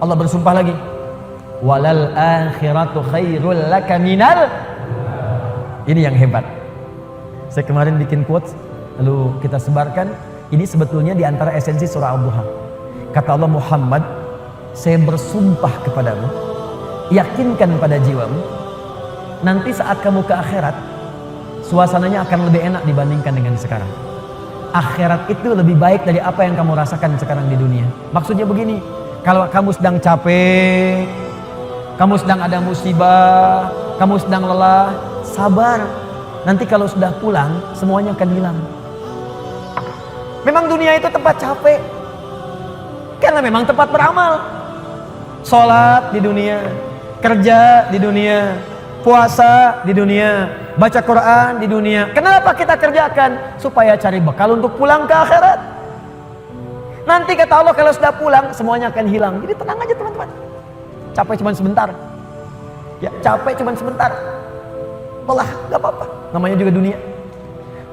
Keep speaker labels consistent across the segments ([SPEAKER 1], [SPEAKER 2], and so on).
[SPEAKER 1] Allah bersumpah lagi, walal akhiratu khairul laka minal. Ini yang hebat. Saya kemarin bikin quotes, lalu kita sebarkan. Ini sebetulnya di antara esensi surah Al-Duha. Kata Allah, Muhammad, saya bersumpah kepadamu, yakinkan pada jiwamu, nanti saat kamu ke akhirat, suasananya akan lebih enak dibandingkan dengan sekarang. Akhirat itu lebih baik dari apa yang kamu rasakan sekarang di dunia. Maksudnya begini, kalau kamu sedang capek, kamu sedang ada musibah, kamu sedang lelah, sabar. Nanti kalau sudah pulang, semuanya akan hilang. Memang dunia itu tempat capek, karena memang tempat beramal. Sholat di dunia, kerja di dunia, puasa di dunia, baca Quran di dunia. Kenapa kita kerjakan? Supaya cari bekal untuk pulang ke akhirat. Nanti kata Allah, kalau sudah pulang semuanya akan hilang. Jadi tenang aja teman-teman. Capek cuma sebentar. Ya, capek cuma sebentar. Lelah, gak apa-apa. Namanya juga dunia.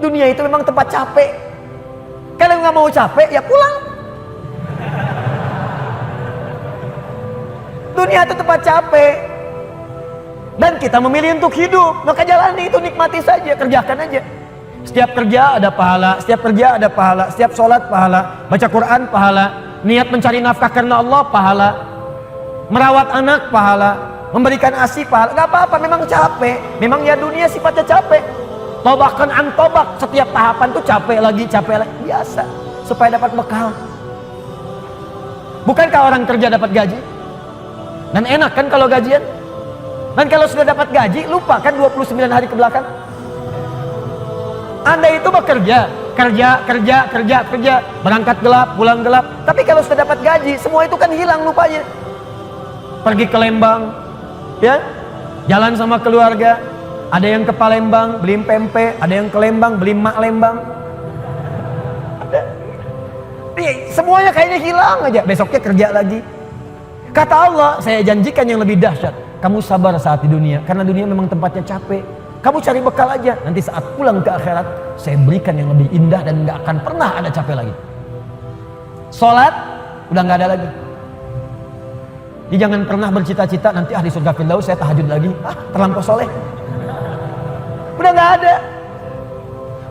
[SPEAKER 1] Dunia itu memang tempat capek. Kalau nggak mau capek, ya pulang. Dunia itu tempat capek. Dan kita memilih untuk hidup. Maka jalani itu, nikmati saja, kerjakan aja. Setiap kerja ada pahala, setiap kerja ada pahala, setiap sholat pahala, baca Quran pahala, niat mencari nafkah karena Allah pahala, merawat anak pahala, memberikan ASI pahala. Gak apa-apa, memang capek. Memang ya dunia sifatnya capek. Tobakan an tobak, setiap tahapan tuh capek lagi, biasa, supaya dapat bekal. Bukankah orang kerja dapat gaji? Dan enak kan kalau gajian? Dan kalau sudah dapat gaji, lupa kan 29 hari ke belakang? Anda itu bekerja, kerja, berangkat gelap, pulang gelap. Tapi kalau sudah dapat gaji, semua itu kan hilang lupanya. Pergi ke Lembang, ya, jalan sama keluarga. Ada yang ke Palembang beli pempek, ada yang ke Lembang beli mak Lembang. Semuanya kayaknya hilang aja. Besoknya kerja lagi. Kata Allah, saya janjikan yang lebih dahsyat. Kamu sabar saat di dunia, karena dunia memang tempatnya capek. Kamu cari bekal aja. Nanti saat pulang ke akhirat, saya berikan yang lebih indah dan gak akan pernah ada capek lagi. Sholat udah gak ada lagi. Jadi jangan pernah bercita-cita nanti di surga Firdaus saya tahajud lagi. Terlampau soleh. Udah gak ada.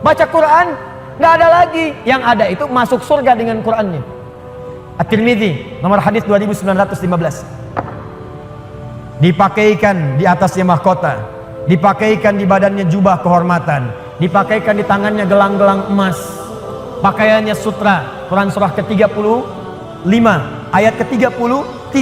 [SPEAKER 1] Baca Quran gak ada lagi. Yang ada itu masuk surga dengan Qurannya. At-Tirmidzi nomor hadis 2915. Dipakaikan di atasnya mahkota, dipakaikan di badannya jubah kehormatan, dipakaikan di tangannya gelang-gelang emas, pakaiannya sutra. Quran surah ke-35 ayat ke-33.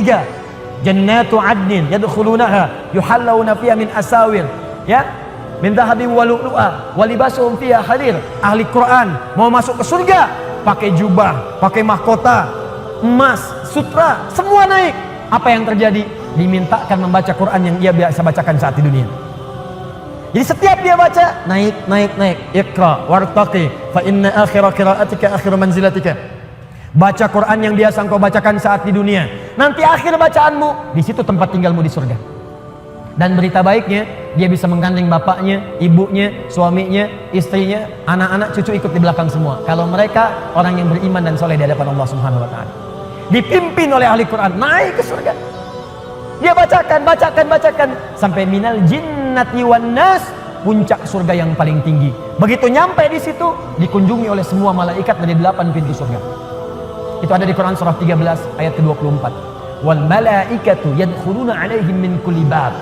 [SPEAKER 1] Jannatu adnin yadkhulunaha yuhallawna fiha min asawir, ya, min dhahabin wa lu'lu'a wa libasuhum fiha harir. Ahli Quran mau masuk ke surga pakai jubah, pakai mahkota, emas, sutra, semua naik. Apa yang terjadi? Dimintakan membaca Quran yang ia biasa bacakan saat di dunia. Jadi setiap dia baca, naik. Iqra wartaqi fa inna akhira qiraatika akhiru manzilatika. Baca Quran yang biasa engkau bacakan saat di dunia. Nanti akhir bacaanmu, di situ tempat tinggalmu di surga. Dan berita baiknya, dia bisa menggandeng bapaknya, ibunya, suaminya, istrinya, anak-anak, cucu ikut di belakang semua. Kalau mereka orang yang beriman dan soleh di hadapan Allah Subhanahu wa taala. Dipimpin oleh ahli Quran, naik ke surga. Dia bacakan sampai minal jinnati wan nas, puncak surga yang paling tinggi. Begitu nyampe di situ, dikunjungi oleh semua malaikat dari 8 pintu surga. Itu ada di Quran surah 13 ayat ke-24. Wal malaikatu yadkhuluna alaihim min kulli bab.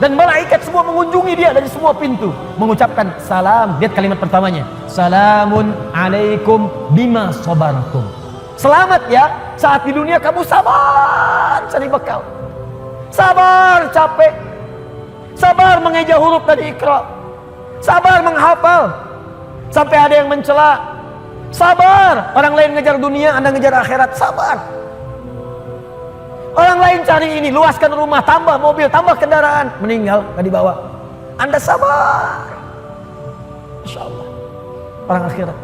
[SPEAKER 1] Dan malaikat semua mengunjungi dia dari semua pintu, mengucapkan salam. Lihat kalimat pertamanya, salamun alaikum bima sabartum. Selamat ya, saat di dunia kamu sabar cari bekal, sabar capek, sabar mengeja huruf dari Iqra, sabar menghafal sampai ada yang mencela. Sabar, orang lain ngejar dunia, Anda ngejar akhirat, sabar. Orang lain cari ini, luaskan rumah, tambah mobil, tambah kendaraan, meninggal, gak dibawa. Anda sabar. Insya Allah, orang akhirat.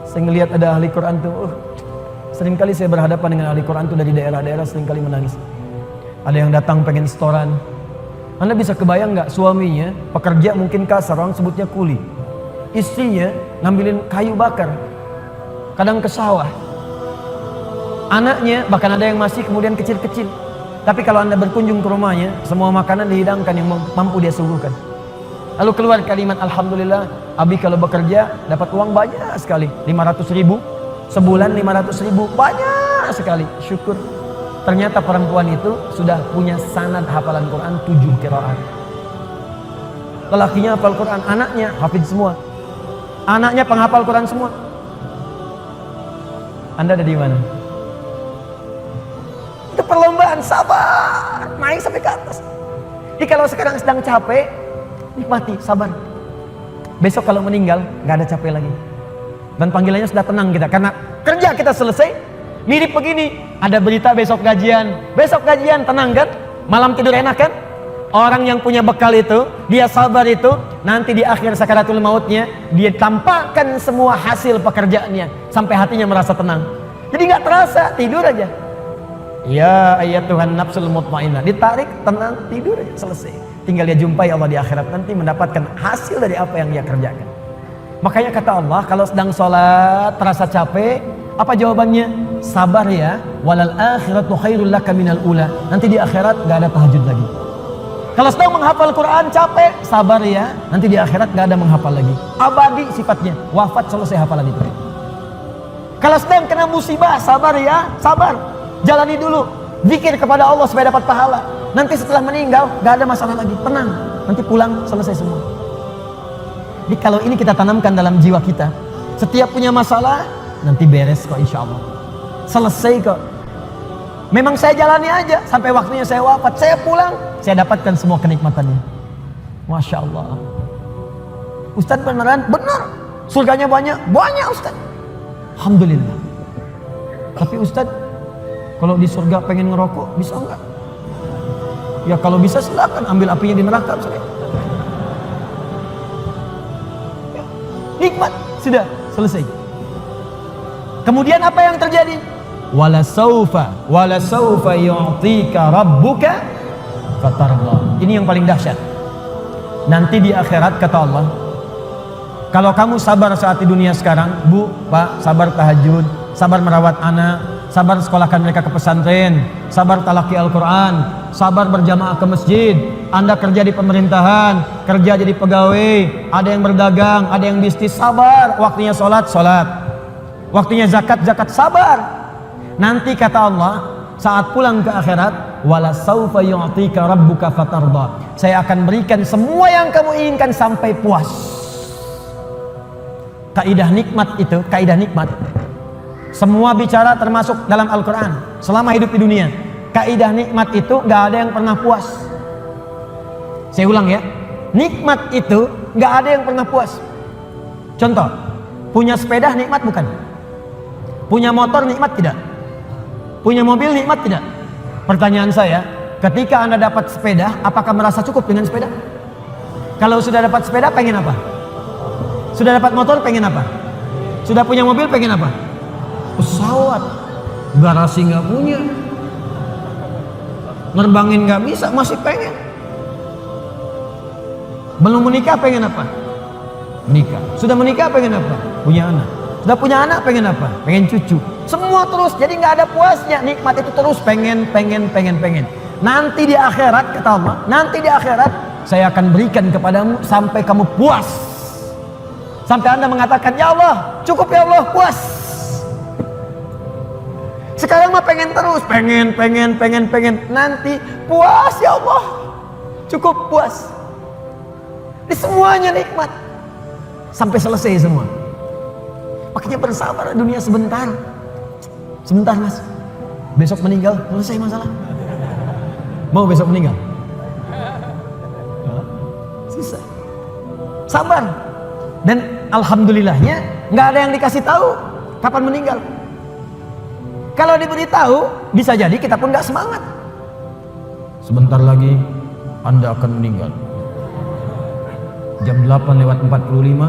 [SPEAKER 1] Saya ngelihat ada ahli Quran tuh, seringkali saya berhadapan dengan ahli Quran tuh dari daerah-daerah, seringkali menangis. Ada yang datang pengen setoran. Anda bisa kebayang gak, suaminya pekerja mungkin kasar, orang sebutnya kuli. Istrinya ngambilin kayu bakar, kadang ke sawah. Anaknya bahkan ada yang masih kemudian kecil-kecil. Tapi kalau Anda berkunjung ke rumahnya, semua makanan dihidangkan yang mampu dia suguhkan. Lalu keluar kalimat, alhamdulillah, Abi kalau bekerja dapat uang banyak sekali, 500.000 sebulan, 500.000 banyak sekali, syukur. Ternyata perempuan itu sudah punya sanad hafalan Quran 7 qiraat. Lelakinya hafal Quran, anaknya hafid semua, anaknya penghafal Quran semua. Anda ada di mana? Itu perlombaan, sabar, naik sampai ke atas. Jadi kalau sekarang sedang capek, nikmati, sabar. Besok kalau meninggal, nggak ada capek lagi. Dan panggilannya sudah tenang kita, karena kerja kita selesai. Mirip begini, ada berita besok gajian, tenang kan? Malam tidur enak kan? Orang yang punya bekal itu, dia sabar itu, nanti di akhir sakaratul mautnya, dia tampakkan semua hasil pekerjaannya, sampai hatinya merasa tenang. Jadi nggak terasa, tidur aja. Ya ayat Tuhan nafsul mutmainnah, ditarik, tenang, tidur aja, selesai. Tinggal dia jumpai Allah di akhirat nanti, mendapatkan hasil dari apa yang dia kerjakan. Makanya kata Allah, kalau sedang sholat terasa capek, apa jawabannya? Sabar ya, walal akhiratu khairul laka minal ula. Nanti di akhirat gak ada tahajud lagi. Kalau sedang menghafal Quran capek, sabar ya, nanti di akhirat gak ada menghafal lagi. Abadi sifatnya, wafat selesai hafalan itu. Kalau sedang kena musibah, sabar ya, sabar. Jalani dulu, zikir kepada Allah supaya dapat pahala. Nanti setelah meninggal gak ada masalah lagi, tenang. Nanti pulang selesai semua. Jadi kalau ini kita tanamkan dalam jiwa kita, setiap punya masalah nanti beres kok, insya Allah selesai kok. Memang saya jalani aja sampai waktunya saya wafat, saya pulang, saya dapatkan semua kenikmatannya. Masya Allah. Ustadz beneran? Benar. Surganya banyak Ustadz. Alhamdulillah. Tapi Ustadz, kalau di surga pengen ngerokok, bisa enggak? Ya kalau bisa silakan, ambil apinya di neraka. Ya, nikmat, sudah selesai. Kemudian apa yang terjadi? Wala saufa yu'tika rabbuka fatarda. Ini yang paling dahsyat. Nanti di akhirat kata Allah, kalau kamu sabar saat di dunia sekarang, Bu, Pak, sabar tahajud, sabar merawat anak, sabar sekolahkan mereka ke pesantren, sabar talaki Al-Quran, sabar berjamaah ke masjid, Anda kerja di pemerintahan, kerja jadi pegawai, ada yang berdagang, ada yang bisnis, sabar. Waktunya sholat, waktunya zakat, sabar. Nanti kata Allah, saat pulang ke akhirat, wala saufa yu'tika rabbuka fatarda. Saya akan berikan semua yang kamu inginkan sampai puas. Kaidah nikmat itu, kaidah nikmat. Semua bicara termasuk dalam Al-Quran selama hidup di dunia. Kaidah nikmat itu gak ada yang pernah puas. Saya ulang ya, nikmat itu gak ada yang pernah puas. Contoh, punya sepeda nikmat bukan? Punya motor nikmat tidak? Punya mobil nikmat tidak? Pertanyaan saya, ketika Anda dapat sepeda, apakah merasa cukup dengan sepeda? Kalau sudah dapat sepeda, pengen apa? Sudah dapat motor, pengen apa? Sudah punya mobil, pengen apa? Pesawat. Garasi nggak punya, nerbangin nggak bisa, masih pengen. Belum menikah, pengen apa? Menikah. Sudah menikah, pengen apa? Punya anak. Sudah punya anak, pengen apa? Pengen cucu. Semua terus, jadi nggak ada puasnya. Nikmat itu terus pengen. Nanti di akhirat kata Allah, nanti di akhirat saya akan berikan kepadamu sampai kamu puas. Sampai Anda mengatakan, ya Allah, cukup ya Allah, puas. Sekarang mah pengen terus, pengen. Nanti puas ya Allah, cukup puas. Di semuanya nikmat sampai selesai semua. Makanya bersabar, dunia sebentar. Sebentar mas, besok meninggal, selesai masalah. Mau besok meninggal? Susah. Sabar. Dan alhamdulillahnya nggak ada yang dikasih tahu kapan meninggal. Kalau diberitahu, bisa jadi kita pun nggak semangat. Sebentar lagi Anda akan meninggal. Jam 8:45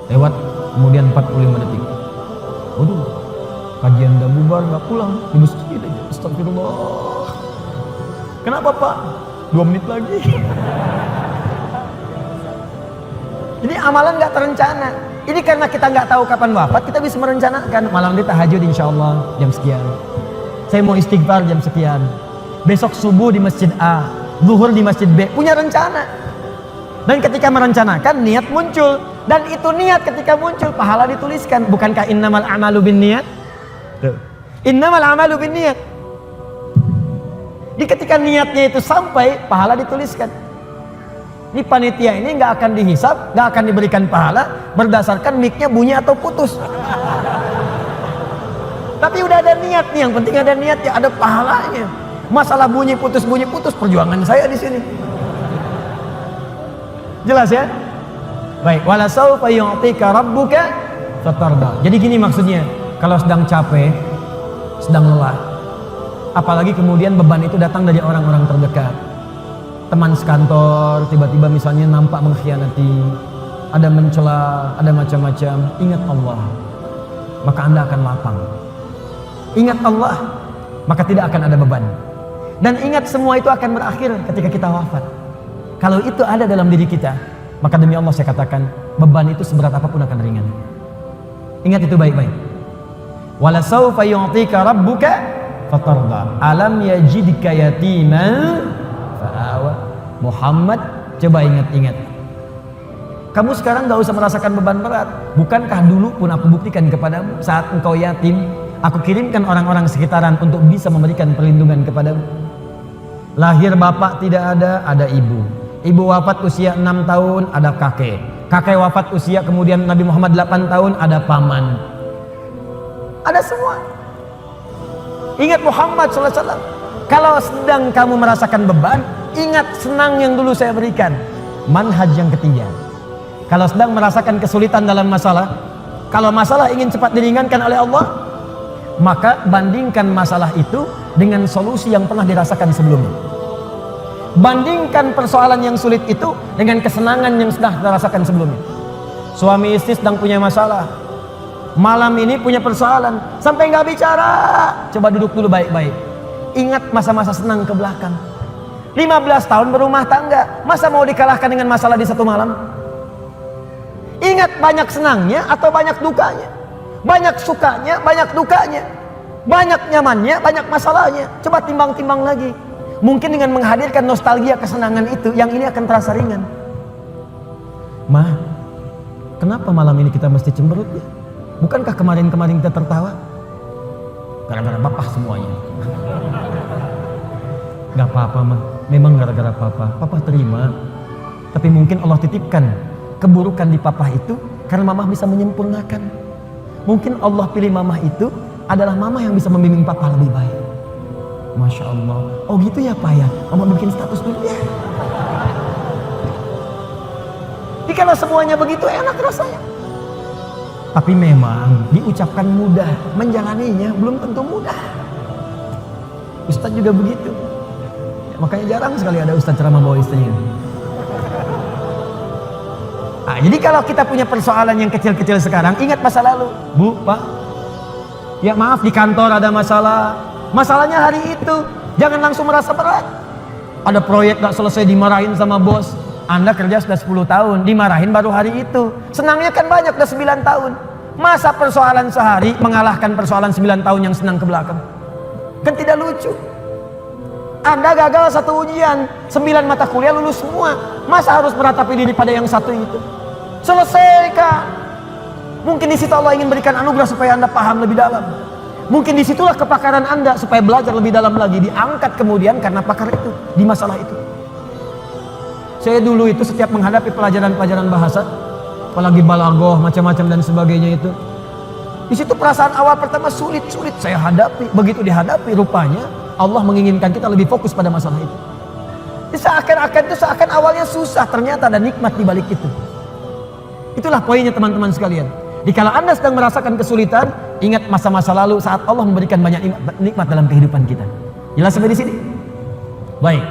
[SPEAKER 1] lewat, kemudian 45 detik. Waduh, kajian udah bubar, nggak pulang di masjid aja. Astagfirullah. Kenapa Pak? 2 menit lagi. Jadi amalan nggak terencana. Ini karena kita nggak tahu kapan wafat, kita bisa merencanakan. Malam ini tahajud insya Allah jam sekian. Saya mau istighfar jam sekian. Besok subuh di masjid A, zuhur di masjid B. Punya rencana. Dan ketika merencanakan, niat muncul. Dan itu niat ketika muncul, pahala dituliskan. Bukankah innamal a'malu binniyat? Innamal a'malu binniyat. Di ketika niatnya itu sampai, pahala dituliskan. Ini panitia ini nggak akan dihisap, nggak akan diberikan pahala berdasarkan mic-nya bunyi atau putus. Tapi udah ada niat nih, yang penting ada niat ya, ada pahalanya. Masalah bunyi putus perjuangan saya di sini. Jelas ya? Baik, wala saufa yu'tika rabbuka fatarda. Jadi gini maksudnya, kalau sedang capek, sedang lelah, apalagi kemudian beban itu datang dari orang-orang terdekat. Teman sekantor tiba-tiba misalnya nampak mengkhianati, ada mencela, ada macam-macam. Ingat Allah, maka Anda akan lapang. Ingat Allah, maka tidak akan ada beban. Dan ingat semua itu akan berakhir ketika kita wafat. Kalau itu ada dalam diri kita, maka demi Allah saya katakan, beban itu seberat apapun akan ringan. Ingat itu baik-baik. Wala saufa yu'tika rabbuka fatarda. Alam yajidka yatiman fa'awa. Muhammad, coba ingat-ingat. Kamu sekarang gak usah merasakan beban berat. Bukankah dulu pun aku buktikan kepadamu, saat engkau yatim, aku kirimkan orang-orang sekitaran untuk bisa memberikan perlindungan kepadamu. Lahir bapak tidak ada ibu. Ibu wafat usia 6 tahun, ada kakek. Kakek wafat usia kemudian Nabi Muhammad 8 tahun, ada paman. Ada semua. Ingat Muhammad SAW. Kalau sedang kamu merasakan beban, ingat senang yang dulu saya berikan. Manhaj yang ketiga. Kalau sedang merasakan kesulitan dalam masalah, kalau masalah ingin cepat diringankan oleh Allah, maka bandingkan masalah itu dengan solusi yang pernah dirasakan sebelumnya. Bandingkan persoalan yang sulit itu dengan kesenangan yang sudah dirasakan sebelumnya. Suami istri sedang punya masalah, malam ini punya persoalan, sampai nggak bicara. Coba duduk dulu baik-baik. Ingat masa-masa senang ke belakang. 15 tahun berumah tangga, masa mau dikalahkan dengan masalah di satu malam? Ingat banyak senangnya atau banyak dukanya, banyak sukanya, banyak dukanya, banyak nyamannya, banyak masalahnya. Coba timbang-timbang lagi. Mungkin dengan menghadirkan nostalgia kesenangan itu, yang ini akan terasa ringan. Ma, kenapa malam ini kita mesti cemberut ya? Bukankah kemarin-kemarin kita tertawa? Gara-gara bapak semuanya. Gak apa-apa mah, memang gara-gara papa terima. Tapi mungkin Allah titipkan keburukan di papa itu karena mamah bisa menyempurnakan. Mungkin Allah pilih mamah itu adalah mamah yang bisa membimbing papa lebih baik. Masya Allah. Oh gitu ya pak ya, mama bikin status dulu ya. Jadi kalau semuanya begitu enak rasanya. Tapi memang diucapkan mudah, menjalaninya belum tentu mudah. Ustadz juga begitu. Makanya jarang sekali ada ustadz ceramah bawa istrinya. Nah, jadi kalau kita punya persoalan yang kecil-kecil sekarang, ingat masa lalu. Bu, Pak, ya maaf di kantor ada masalah. Masalahnya hari itu, jangan langsung merasa berat. Ada proyek gak selesai dimarahin sama bos. Anda kerja sudah 10 tahun, dimarahin baru hari itu. Senangnya kan banyak, udah 9 tahun. Masa persoalan sehari mengalahkan persoalan 9 tahun yang senang ke belakang? Kan tidak lucu. Anda gagal satu ujian, 9 mata kuliah lulus semua. Masa harus meratapi diri pada yang satu itu? Selesaikan. Mungkin di situ Allah ingin berikan anugerah supaya Anda paham lebih dalam. Mungkin disitulah kepakaran Anda supaya belajar lebih dalam lagi. Diangkat kemudian karena pakar itu di masalah itu. Saya dulu itu setiap menghadapi pelajaran-pelajaran bahasa, apalagi balaghah macam-macam dan sebagainya itu, di situ perasaan awal pertama sulit saya hadapi. Begitu dihadapi, rupanya Allah menginginkan kita lebih fokus pada masalah itu. Seakan awalnya susah, ternyata ada nikmat di balik itu. Itulah poinnya teman-teman sekalian. Jika Anda sedang merasakan kesulitan, ingat masa-masa lalu saat Allah memberikan banyak nikmat dalam kehidupan kita. Jelas sampai di sini? Baik.